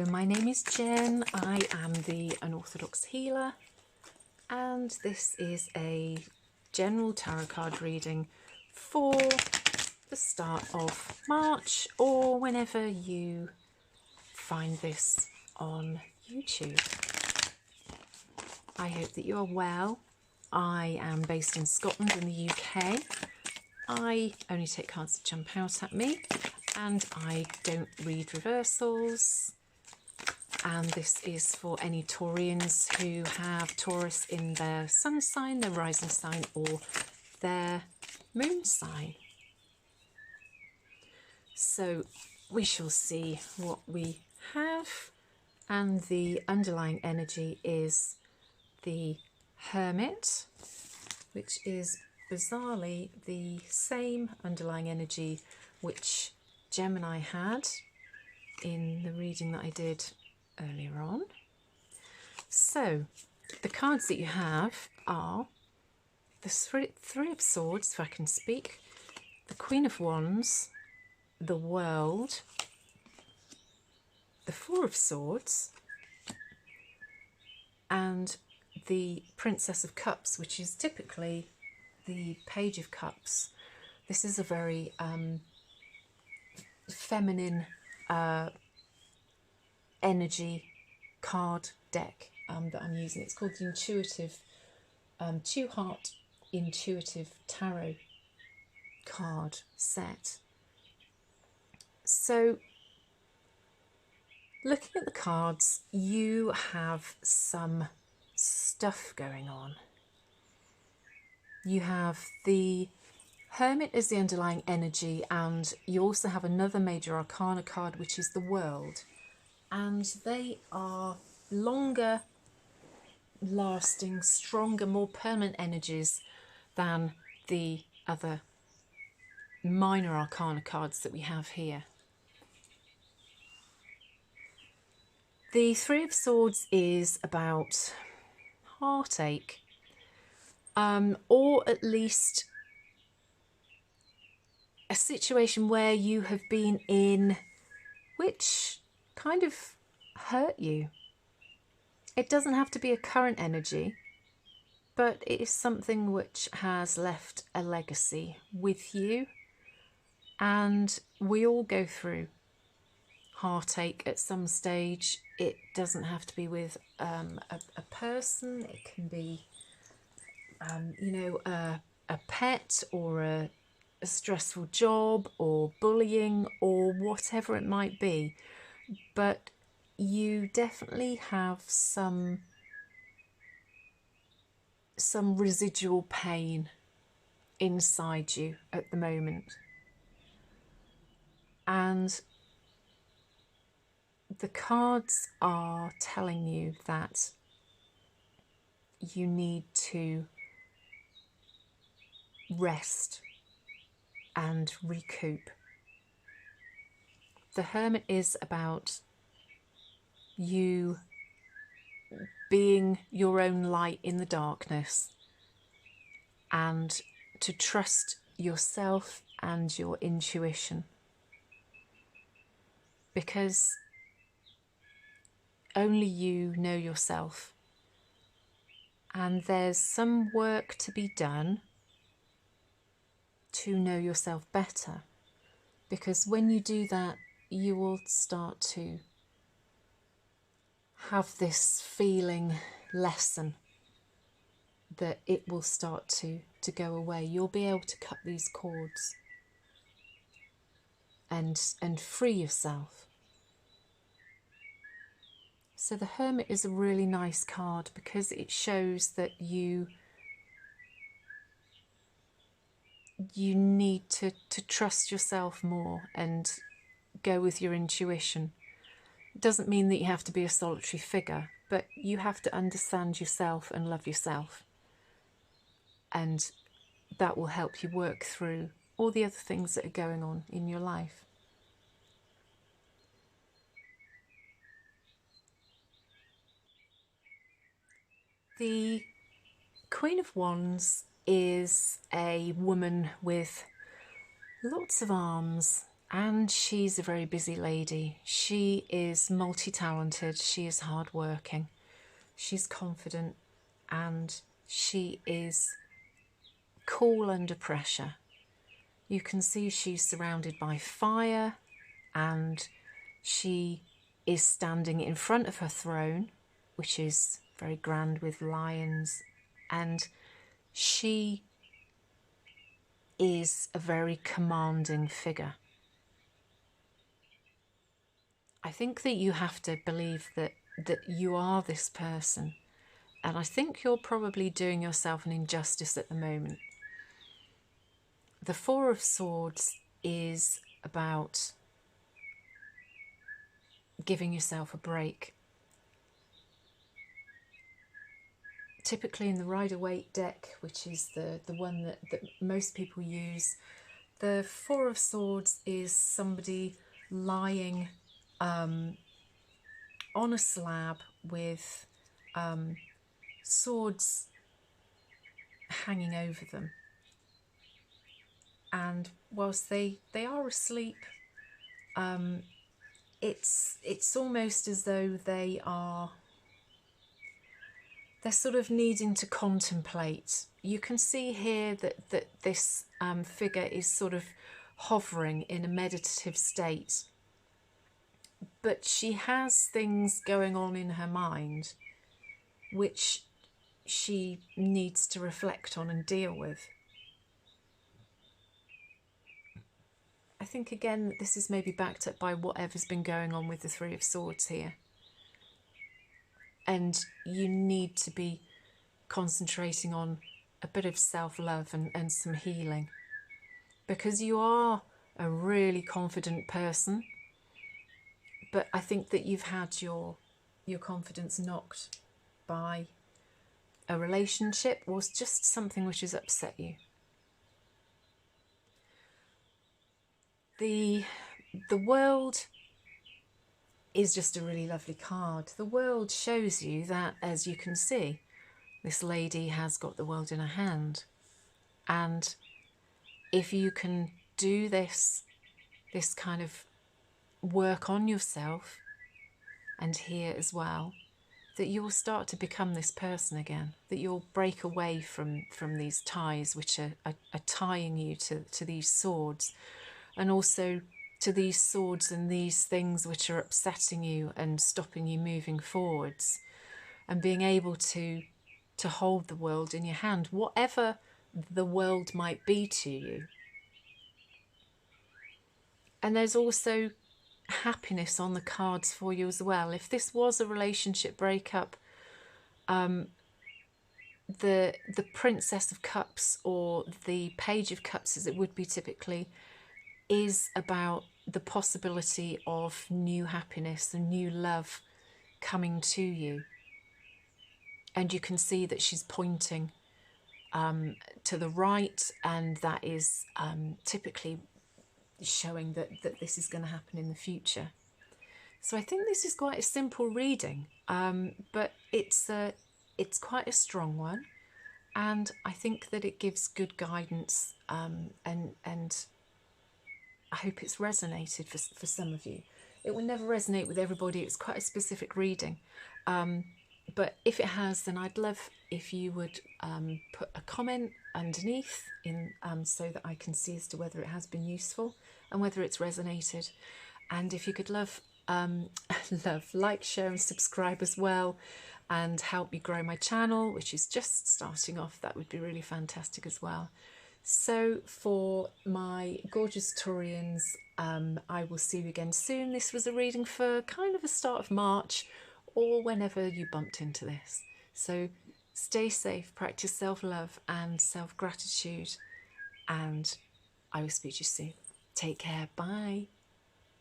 my name is Jen. I am the Unorthodox Healer, and this is a general tarot card reading for the start of March, or whenever you find this on YouTube. I hope that you are well. I am based in Scotland in the UK. I only take cards that jump out at me, and I don't read reversals. And this is for any Taurians who have Taurus in their sun sign, their rising sign, or their moon sign. So we shall see what we have, and the underlying energy is the Hermit, which is bizarrely the same underlying energy which Gemini had in the reading that I did earlier on. So the cards that you have are the Three of Swords, if I can speak, the Queen of Wands, the World, the Four of Swords, and the Princess of Cups, which is typically the Page of Cups. This is a very feminine energy card deck that I'm using. It's called the Intuitive Two Heart Intuitive Tarot card set. So looking at the cards, you have some stuff going on. You have the Hermit as the underlying energy, and you also have another major arcana card, which is the World. And they are longer lasting, stronger, more permanent energies than the other minor arcana cards that we have here. The Three of Swords is about heartache, or at least a situation where you have been in which kind of hurt you. It doesn't have to be a current energy, but it is something which has left a legacy with you, and we all go through heartache at some stage. It doesn't have to be with a person. It can be a pet, or a stressful job, or bullying, or whatever it might be. But you definitely have some residual pain inside you at the moment. And the cards are telling you that you need to rest and recoup. The Hermit is about you being your own light in the darkness, and to trust yourself and your intuition, because only you know yourself, and there's some work to be done to know yourself better, because when you do that, you will start to have this feeling lessen, that it will start to go away. You'll be able to cut these cords and free yourself. So the Hermit is a really nice card because it shows that you need to trust yourself more and go with your intuition. It doesn't mean that you have to be a solitary figure, but you have to understand yourself and love yourself. And that will help you work through all the other things that are going on in your life. The Queen of Wands is a woman with lots of arms And she's a very busy lady. She is multi-talented, she is hardworking, she's confident, and she is cool under pressure. You can see she's surrounded by fire, and she is standing in front of her throne, which is very grand with lions, and she is a very commanding figure. I think that you have to believe that you are this person, and I think you're probably doing yourself an injustice at the moment. The Four of Swords is about giving yourself a break. Typically in the Rider-Waite deck, which is the one that most people use, the Four of Swords is somebody lying on a slab with swords hanging over them. And whilst they are asleep, it's almost as though they're sort of needing to contemplate. You can see here that this figure is sort of hovering in a meditative state, but she has things going on in her mind which she needs to reflect on and deal with. I think again this is maybe backed up by whatever's been going on with the Three of Swords here. And you need to be concentrating on a bit of self-love and some healing, because you are a really confident person, but I think that you've had your confidence knocked by a relationship or just something which has upset you. The World is just a really lovely card. The World shows you that, as you can see, this lady has got the world in her hand, and if you can do this kind of work on yourself and here as well, that you will start to become this person again, that you'll break away from these ties which are tying you to these swords, and also to these swords and these things which are upsetting you and stopping you moving forwards, and being able to hold the world in your hand, whatever the world might be to you. And there's also happiness on the cards for you as well. If this was a relationship breakup, the Princess of Cups, or the Page of Cups as it would be typically, is about the possibility of new happiness and new love coming to you. And you can see that she's pointing to the right, and that is typically showing that this is going to happen in the future. So I think this is quite a simple reading, but it's quite a strong one, and I think that it gives good guidance, and I hope it's resonated for some of you. It will never resonate with everybody. It's quite a specific reading, but if it has, then I'd love if you would put a comment underneath so that I can see as to whether it has been useful and whether it's resonated. And if you could love, like, share and subscribe as well, and help me grow my channel, which is just starting off, that would be really fantastic as well. So for my gorgeous Taurians, I will see you again soon. This was a reading for kind of the start of March, or whenever you bumped into this. So stay safe, practice self-love and self-gratitude, and I will speak to you soon. Take care. Bye.